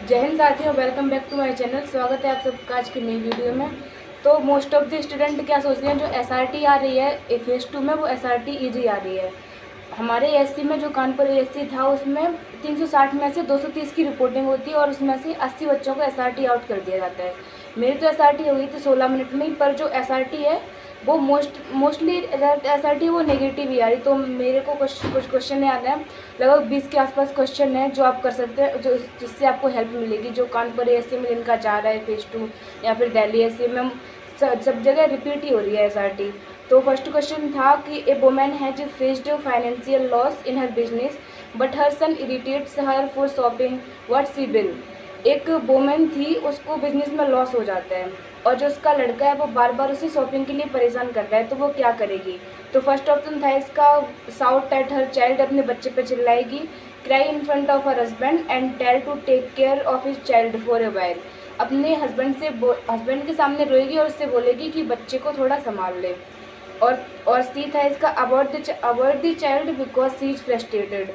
जय हिंद साथियों, welcome back to my channel. स्वागत है आप सबका आज की नई वीडियो में। तो मोस्ट ऑफ द स्टूडेंट क्या सोच रहे हैं, जो एसआरटी आ रही है फेज़ 2 में, वो एसआरटी इजी आ रही है। हमारे एससी में जो कानपुर एससी था, उसमें 360 में से 230 की रिपोर्टिंग होती है और उसमें से 80 बच्चों को एसआरटी आउट कर दिया जाता है। मेरी तो एसआरटी हो गई थी 16 मिनट में ही, पर जो एसआरटी है वो मोस्टली एसआरटी वो नेगेटिव ही आ रही। तो मेरे को कुछ क्वेश्चन याद है, लगभग 20 के आसपास क्वेश्चन है जो आप कर सकते हैं, जो जिससे आपको हेल्प मिलेगी। जो कानपुर एससी में जिनका जा रहा है फेज़ 2 या फिर दिल्ली एससी में, सब जगह रिपीट ही हो रही है एसआरटी। तो फर्स्ट क्वेश्चन था कि a woman has faced financial loss in her business but her son irritates her for shopping, what she will. एक वुमेन थी, उसको बिजनेस में लॉस हो जाता है और जो उसका लड़का है वो बार बार उसे शॉपिंग के लिए परेशान कर रहा है, तो वो क्या करेगी। तो फर्स्ट ऑप्शन था इसका, शाउट एट हर चाइल्ड, अपने बच्चे पे चिल्लाएगी। Cry in front of her husband and tell to take care of his child for a while. अपने हस्बैंड के सामने रोएगी और उससे बोलेगी कि बच्चे को थोड़ा संभाल ले। और सी था इसका, avoid the child because she is frustrated.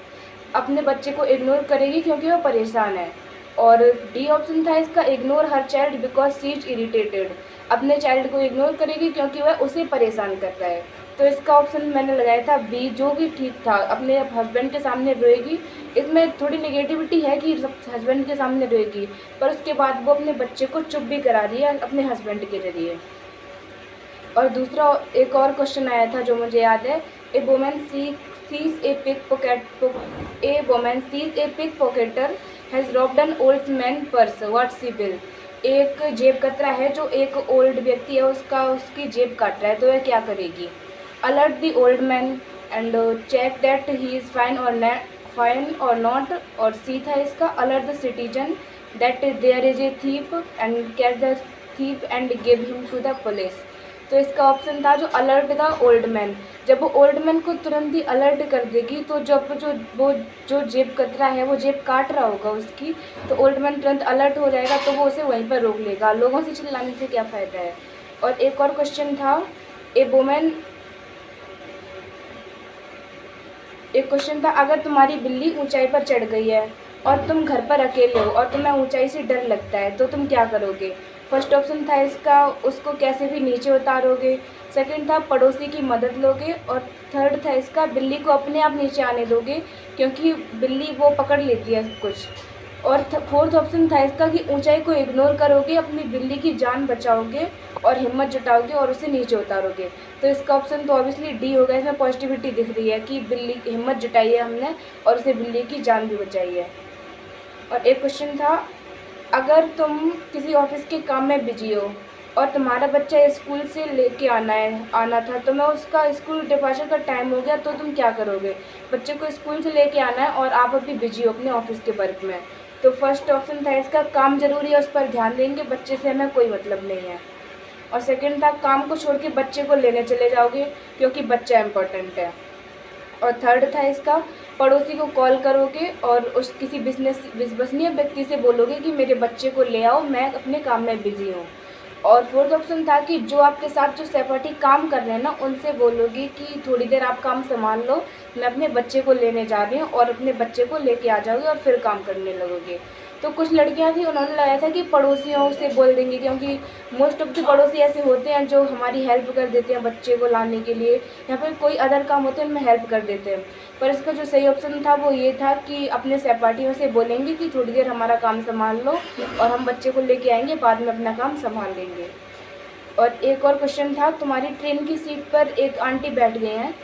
अपने बच्चे को इग्नोर करेगी क्योंकि वो परेशान है। और डी ऑप्शन था इसका, ignore her child because she is irritated. अपने चाइल्ड को इग्नोर करेगी क्योंकि वह उसे परेशान कर रहा है। तो इसका ऑप्शन मैंने लगाया था बी, जो कि ठीक था, अपने हस्बैंड के सामने रोएगी। इसमें थोड़ी नेगेटिविटी है कि हस्बैंड के सामने रोएगी, पर उसके बाद वो अपने बच्चे को चुप भी करा रही है अपने हस्बैंड के जरिए। और दूसरा एक और क्वेश्चन आया था जो मुझे याद है, a woman sees a pick pocketer has robbed an old man purse, what she will. एक जेब कतरा है जो एक ओल्ड व्यक्ति है, उसकी जेब काट रहा है, तो वह क्या करेगी। Alert the old man and check that he is fine और नॉट। और सी था इसका, alert the citizen that there is a thief and catch the thief and give him to the police. तो इसका ऑप्शन था जो alert the old man. जब वो ओल्ड मैन को तुरंत ही अलर्ट कर देगी, तो जब जो जेब कतरा है वो जेब काट रहा होगा उसकी, तो ओल्ड मैन तुरंत अलर्ट हो जाएगा, तो वो उसे वहीं पर रोक लेगा। लोगों से चिल्लाने से क्या फ़ायदा है। और एक और क्वेश्चन था, एक क्वेश्चन था, अगर तुम्हारी बिल्ली ऊंचाई पर चढ़ गई है और तुम घर पर अकेले हो और तुम्हें ऊंचाई से डर लगता है, तो तुम क्या करोगे। फर्स्ट ऑप्शन था इसका, उसको कैसे भी नीचे उतारोगे। सेकंड था, पड़ोसी की मदद लोगे। और थर्ड था इसका, बिल्ली को अपने आप नीचे आने दोगे, क्योंकि बिल्ली वो पकड़ लेती है कुछ। और फोर्थ ऑप्शन था इसका कि ऊंचाई को इग्नोर करोगे, अपनी बिल्ली की जान बचाओगे और हिम्मत जुटाओगे और उसे नीचे उतारोगे। तो इसका ऑप्शन तो ऑब्वियसली डी होगा। इसमें पॉजिटिविटी दिख रही है कि बिल्ली हिम्मत जुटाई है हमने और उसे बिल्ली की जान भी बचाई है। और एक क्वेश्चन था, अगर तुम किसी ऑफिस के काम में बिजी हो और तुम्हारा बच्चा स्कूल से लेके आना था, तो मैं उसका स्कूल डिपार्चर का टाइम हो गया, तो तुम क्या करोगे। बच्चे को स्कूल से लेके आना है और आप अभी बिजी हो अपने ऑफिस के वर्क में। तो फर्स्ट ऑप्शन था इसका, काम जरूरी है, उस पर ध्यान देंगे, बच्चे से हमें कोई मतलब नहीं है। और सेकंड था, काम को छोड़ के बच्चे को लेने चले जाओगे क्योंकि बच्चा इम्पोर्टेंट है। और थर्ड था इसका, पड़ोसी को कॉल करोगे और उस किसी विश्वसनीय व्यक्ति से बोलोगे कि मेरे बच्चे को ले आओ, मैं अपने काम में बिजी हूँ। और फोर्थ ऑप्शन था कि जो आपके साथ जो सहपाठी काम कर रहे हैं ना, उनसे बोलोगे कि थोड़ी देर आप काम संभाल लो, मैं अपने बच्चे को लेने जा रही हूँ, और अपने बच्चे को लेके आ जाओगे और फिर काम करने लगोगे। तो कुछ लड़कियां थी, उन्होंने लगाया था कि पड़ोसियों से बोल देंगे, क्योंकि मोस्ट ऑफ द पड़ोसी ऐसे होते हैं जो हमारी हेल्प कर देते हैं बच्चे को लाने के लिए, या फिर कोई अदर काम होते हैं उनमें हेल्प कर देते हैं। पर इसका जो सही ऑप्शन था वो ये था कि अपने सहपाठियों से बोलेंगे कि थोड़ी देर हमारा काम संभाल लो और हम बच्चे को लेके आएंगे, बाद में अपना काम संभाल लेंगे। और एक और क्वेश्चन था, तुम्हारी ट्रेन की सीट पर एक आंटी बैठ गई हैं,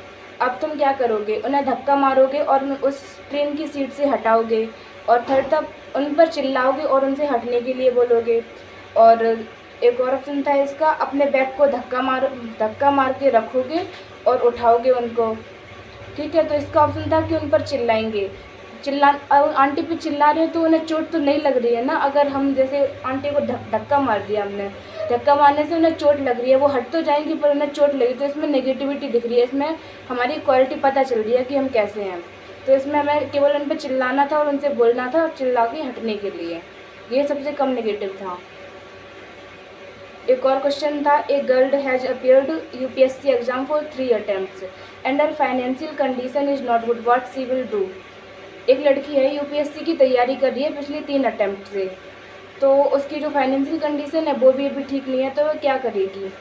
अब तुम क्या करोगे। उन्हें धक्का मारोगे और उस ट्रेन की सीट से हटाओगे। और थर्ड था, उन पर चिल्लाओगे और उनसे हटने के लिए बोलोगे। और एक और ऑप्शन था इसका, अपने बैग को धक्का मार के रखोगे और उठाओगे उनको। ठीक है, तो इसका ऑप्शन था कि उन पर चिल्लाएंगे। आंटी पे चिल्ला रहे हो तो उन्हें चोट तो नहीं लग रही है ना। अगर हम जैसे आंटी को धक्का मार दिया हमने, धक्का मारने से उन्हें चोट लग रही है, वो हट तो जाएंगी पर उन्हें चोट लगी, तो इसमें नेगेटिविटी दिख रही है। इसमें हमारी क्वालिटी पता चल रही है कि हम कैसे हैं। तो इसमें हमें केवल उन पर चिल्लाना था और उनसे बोलना था चिल्ला के हटने के लिए। ये सबसे कम नेगेटिव था। एक और क्वेश्चन था, a girl has appeared UPSC exam for 3 attempts and her financial condition is not good, what she will do. एक लड़की है यूपीएससी की तैयारी कर रही है पिछले 3 अटेम्प्ट से, तो उसकी जो फाइनेंशियल कंडीशन है वो भी अभी ठीक नहीं है, तो वह क्या करेगी?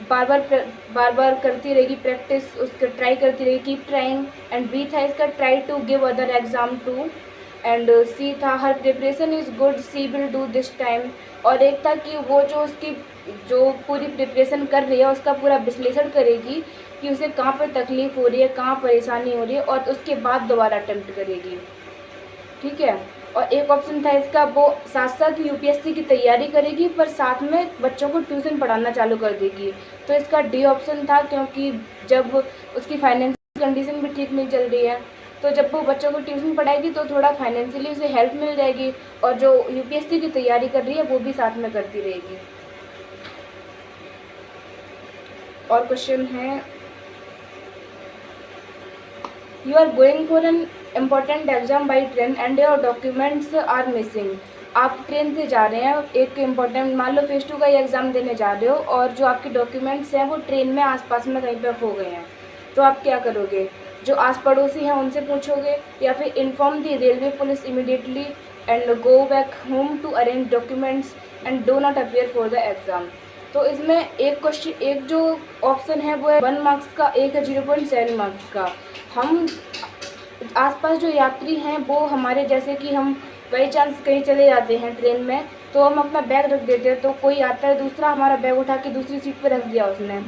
बार बार करती रहेगी प्रैक्टिस, उसका ट्राई करती रहेगी, कीप ट्राइंग। एंड बी था इसका try to give other exam too. And C था her preparation is good, she will do this time. और एक था कि वो जो उसकी जो पूरी प्रिपरेशन कर रही है उसका पूरा विश्लेषण करेगी कि उसे कहाँ पर तकलीफ़ हो रही है, कहाँ परेशानी हो रही है, और उसके बाद दोबारा अटेम्प्ट करेगी। ठीक है। और एक ऑप्शन था इसका, वो साथ साथ यूपीएससी की तैयारी करेगी पर साथ में बच्चों को ट्यूशन पढ़ाना चालू कर देगी। तो इसका डी ऑप्शन था, क्योंकि जब उसकी फाइनेंशियल कंडीशन भी ठीक नहीं चल रही है, तो जब वो बच्चों को ट्यूशन पढ़ाएगी तो थोड़ा फाइनेंशियली उसे हेल्प मिल जाएगी, और जो यूपीएससी की तैयारी कर रही है वो भी साथ में करती रहेगी। और क्वेश्चन है, you are going for an important exam by train and your documents are missing. आप ट्रेन से जा रहे हैं, एक इम्पॉर्टेंट मान लो फेज 2 का ही एग्ज़ाम देने जा रहे हो, और जो आपके डॉक्यूमेंट्स हैं वो ट्रेन में आसपास में कहीं पर खो गए हैं, तो आप क्या करोगे? जो आस पड़ोसी हैं उनसे पूछोगे, या फिर inform the railway police immediately and go back home to arrange documents and do not appear for the exam. तो इसमें एक क्वेश्चन, एक जो ऑप्शन है वो है 1 मार्क्स का, एक है 0.7 मार्क्स का। हम आसपास जो यात्री हैं वो हमारे, जैसे कि हम बाई चांस कहीं चले जाते हैं ट्रेन में, तो हम अपना बैग रख देते हैं, तो कोई आता है दूसरा हमारा बैग उठा के दूसरी सीट पर रख दिया उसने,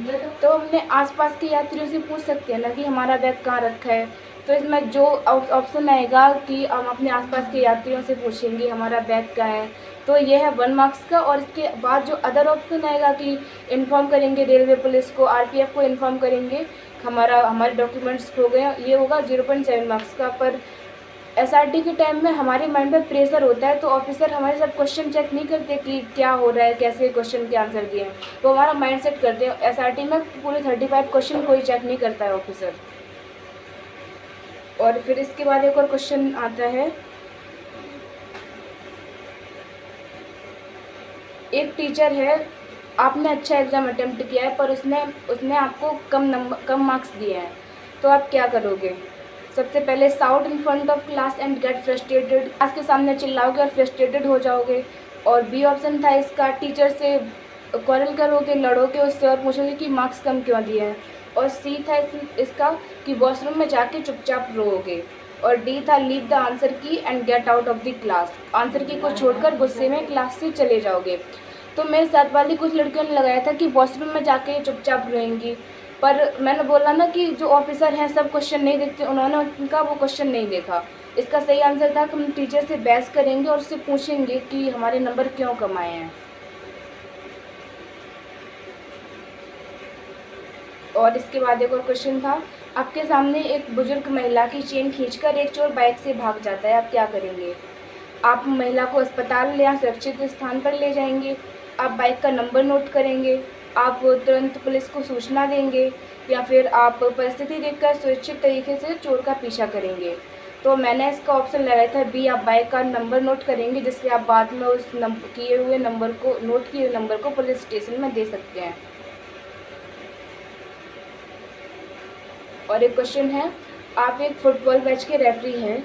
तो हमने आसपास के यात्रियों से पूछ सकते हैं ना कि हमारा बैग कहाँ रखा है। तो इसमें जो ऑप्शन आएगा कि हम अपने आसपास के यात्रियों से पूछेंगे हमारा बैग कहाँ है, तो ये है 1 मार्क्स का। और इसके बाद जो अदर ऑप्शन आएगा कि इन्फॉर्म करेंगे रेलवे पुलिस को, आरपीएफ को इन्फॉर्म करेंगे हमारे डॉक्यूमेंट्स खो गए, ये होगा 0.7 मार्क्स का। पर एसआरटी के टाइम में हमारे माइंड पे प्रेशर होता है, तो ऑफिसर हमारे सब क्वेश्चन चेक नहीं करते कि क्या हो रहा है, कैसे क्वेश्चन के आंसर दिए हैं, वो हमारा माइंड सेट करते हैं। एसआरटी में पूरे 35 क्वेश्चन कोई चेक नहीं करता है ऑफिसर। और फिर इसके बाद एक और क्वेश्चन आता है, एक टीचर है, आपने अच्छा एग्ज़ाम अटेम्प्ट किया है पर उसने आपको कम मार्क्स दिए हैं, तो आप क्या करोगे? सबसे पहले shout in front of class and get frustrated, class के सामने चिल्लाओगे और फ्रस्ट्रेटेड हो जाओगे। और बी ऑप्शन था इसका, टीचर से क्वारल करोगे, लड़ोगे उससे और पूछोगे कि मार्क्स कम क्यों दिए हैं। और सी था इसका कि वॉशरूम में जाके चुपचाप रोओगे। और डी था लीव द आंसर की and get out of the class, answer की को छोड़कर गुस्से में क्लास से चले जाओगे। तो मेरे साथ वाली कुछ लड़कियों ने लगाया था कि वॉशरूम में जाके चुपचाप रोएंगी, पर मैंने बोला ना कि जो ऑफिसर हैं सब क्वेश्चन नहीं देखते, उन्होंने उनका वो क्वेश्चन नहीं देखा। इसका सही आंसर था कि हम टीचर से बहस करेंगे और उससे पूछेंगे कि हमारे नंबर क्यों कम आए हैं। और इसके बाद एक और क्वेश्चन था, आपके सामने एक बुजुर्ग महिला की चेन खींचकर एक चोर बाइक से भाग जाता है, आप क्या करेंगे? आप महिला को अस्पताल या सुरक्षित स्थान पर ले जाएंगे, आप बाइक का नंबर नोट करेंगे, आप तुरंत पुलिस को सूचना देंगे, या फिर आप परिस्थिति देखकर सुरक्षित तरीके से चोर का पीछा करेंगे। तो मैंने इसका ऑप्शन लगाया था बी, आप बाइक का नंबर नोट करेंगे, जिससे आप बाद में उस नोट किए हुए नंबर को पुलिस स्टेशन में दे सकते हैं। और एक क्वेश्चन है, आप एक फुटबॉल मैच के रेफरी हैं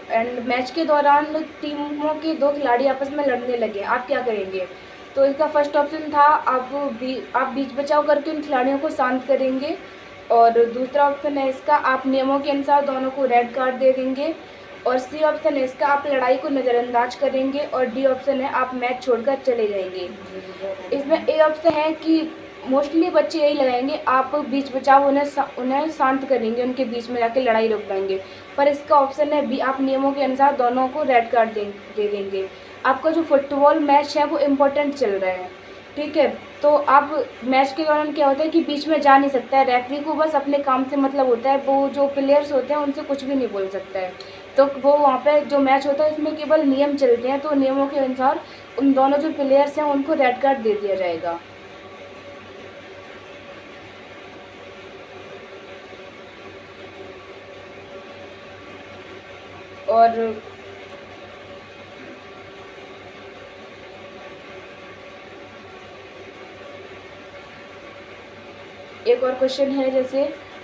एंड मैच के दौरान टीमों के 2 खिलाड़ी आपस में लड़ने लगे, आप क्या करेंगे? तो इसका फर्स्ट ऑप्शन था, आप बीच बचाव करके उन खिलाड़ियों को शांत करेंगे। और दूसरा ऑप्शन है इसका, आप नियमों के अनुसार दोनों को रेड कार्ड दे देंगे। और सी ऑप्शन है इसका, आप लड़ाई को नज़रअंदाज करेंगे। और डी ऑप्शन है, आप मैच छोड़कर चले जाएंगे। इसमें ए ऑप्शन है कि मोस्टली बच्चे यही लगाएंगे, आप बीच बचाव उन्हें शांत करेंगे, उनके बीच में जाके लड़ाई रोक पाएंगे। पर इसका ऑप्शन है बी, आप नियमों के अनुसार दोनों को रेड कार्ड दे देंगे। आपका जो फुटबॉल मैच है वो इम्पोर्टेंट चल रहा है, ठीक है, तो आप मैच के दौरान क्या होता है कि बीच में जा नहीं सकता है, रेफरी को बस अपने काम से मतलब होता है, वो जो प्लेयर्स होते हैं उनसे कुछ भी नहीं बोल सकता है। तो वो वहाँ पे जो मैच होता है इसमें केवल नियम चलते हैं, तो नियमों के अनुसार उन दोनों जो प्लेयर्स हैं उनको रेड कार्ड दे दिया जाएगा। और एक और क्वेश्चन है, जैसे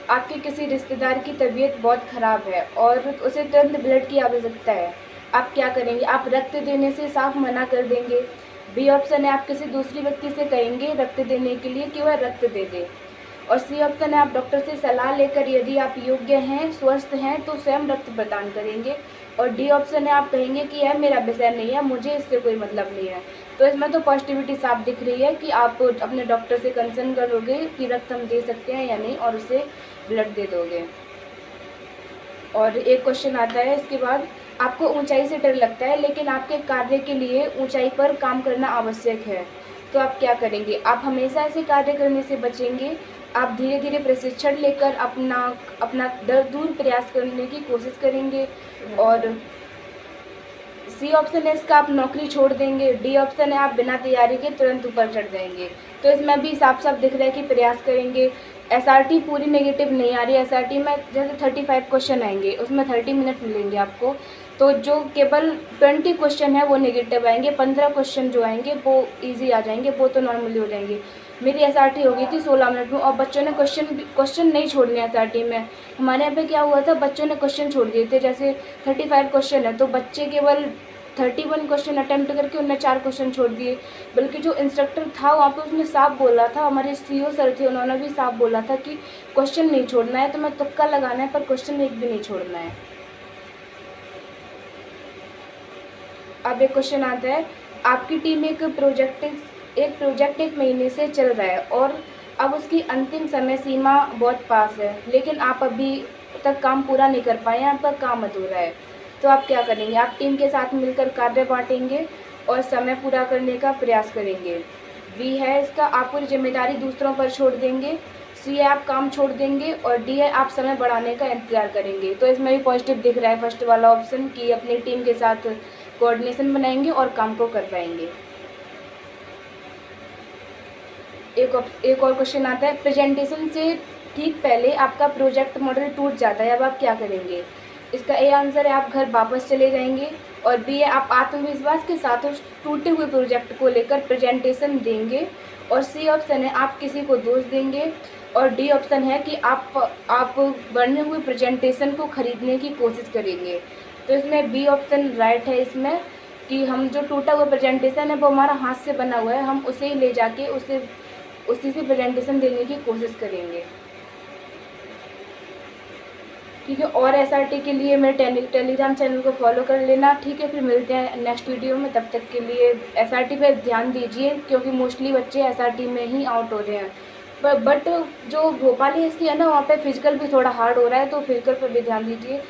आपके किसी रिश्तेदार की तबीयत बहुत ख़राब है और उसे तुरंत ब्लड की आवश्यकता है, आप क्या करेंगे? आप रक्त देने से साफ मना कर देंगे। बी ऑप्शन है, आप किसी दूसरे व्यक्ति से कहेंगे रक्त देने के लिए कि वह रक्त दे दे। और सी ऑप्शन है, आप डॉक्टर से सलाह लेकर यदि आप योग्य हैं, स्वस्थ हैं तो स्वयं रक्त प्रदान करेंगे। और डी ऑप्शन है, आप कहेंगे कि यह मेरा विषय नहीं है, मुझे इससे कोई मतलब नहीं है। तो इसमें तो पॉजिटिविटी साफ दिख रही है कि आप अपने डॉक्टर से कंसर्न करोगे कि रक्त हम दे सकते हैं या नहीं, और उसे ब्लड दे दोगे। और एक क्वेश्चन आता है इसके बाद, आपको ऊंचाई से डर लगता है लेकिन आपके कार्य के लिए ऊंचाई पर काम करना आवश्यक है, तो आप क्या करेंगे? आप हमेशा ऐसे कार्य करने से बचेंगे। आप धीरे धीरे प्रशिक्षण लेकर अपना अपना डर दूर प्रयास करने की कोशिश करेंगे। और सी ऑप्शन है इसका, आप नौकरी छोड़ देंगे। डी ऑप्शन है, आप बिना तैयारी के तुरंत ऊपर चढ़ जाएंगे। तो इसमें भी साफ साफ दिख रहा है कि प्रयास करेंगे। एसआरटी पूरी नेगेटिव नहीं आ रही है। एसआरटी में जैसे 35 क्वेश्चन आएंगे, उसमें 30 मिनट मिलेंगे आपको, तो जो केवल 20 क्वेश्चन है वो नेगेटिव आएंगे। 15 क्वेश्चन जो आएंगे वो ईजी आ जाएंगे, वो तो नॉर्मली हो जाएंगे। मेरी एसआरटी हो गई थी 16 मिनट में, और बच्चों ने क्वेश्चन नहीं छोड़ने एसआरटी में। हमारे यहाँ पे क्या हुआ था, बच्चों ने क्वेश्चन छोड़ दिए थे। जैसे 35 क्वेश्चन है तो बच्चे केवल 31 क्वेश्चन अटेम्प्ट करके उनने 4 क्वेश्चन छोड़ दिए। बल्कि जो इंस्ट्रक्टर था वहाँ पे उसने साफ बोला था, हमारे सीईओ सर थे, उन्होंने भी साफ बोला था कि क्वेश्चन नहीं छोड़ना है, तो मैं तुक्का लगाना है पर क्वेश्चन एक भी नहीं छोड़ना है। अब एक क्वेश्चन आता है, आपकी टीम एक प्रोजेक्ट 1 महीने से चल रहा है और अब उसकी अंतिम समय सीमा बहुत पास है, लेकिन आप अभी तक काम पूरा नहीं कर पाए हैं, आपका काम अधूरा है, तो आप क्या करेंगे? आप टीम के साथ मिलकर कार्य बांटेंगे और समय पूरा करने का प्रयास करेंगे। बी है इसका, आप पूरी जिम्मेदारी दूसरों पर छोड़ देंगे। सी है, आप काम छोड़ देंगे। और डी है, आप समय बढ़ाने का इंतजार करेंगे। तो इसमें भी पॉजिटिव दिख रहा है फर्स्ट वाला ऑप्शन, कि अपनी टीम के साथ कोऑर्डिनेशन बनाएंगे और काम को कर पाएंगे। एक और क्वेश्चन आता है, प्रेजेंटेशन से ठीक पहले आपका प्रोजेक्ट मॉडल टूट जाता है, अब आप क्या करेंगे? इसका ए आंसर है, आप घर वापस चले जाएंगे। और बी है, आप आत्मविश्वास के साथ उस टूटे हुए प्रोजेक्ट को लेकर प्रेजेंटेशन देंगे। और सी ऑप्शन है, आप किसी को दोष देंगे। और डी ऑप्शन है कि आप बने हुए प्रेजेंटेशन को खरीदने की कोशिश करेंगे। तो इसमें बी ऑप्शन राइट है इसमें, कि हम जो टूटा हुआ प्रेजेंटेशन है वो हमारा हाथ से बना हुआ है, हम उसे ही ले जाके उसी से प्रेजेंटेशन देने की कोशिश करेंगे। ठीक है, और एसआरटी के लिए मेरे टेलीग्राम चैनल को फॉलो कर लेना। ठीक है, फिर मिलते हैं नेक्स्ट वीडियो में। तब तक के लिए एसआरटी पे ध्यान दीजिए, क्योंकि मोस्टली बच्चे एसआरटी में ही आउट हो रहे हैं। बट जो भोपाल एससी है ना, वहाँ पे फिजिकल भी थोड़ा हार्ड हो रहा है, तो फिजिकल पर भी ध्यान दीजिए।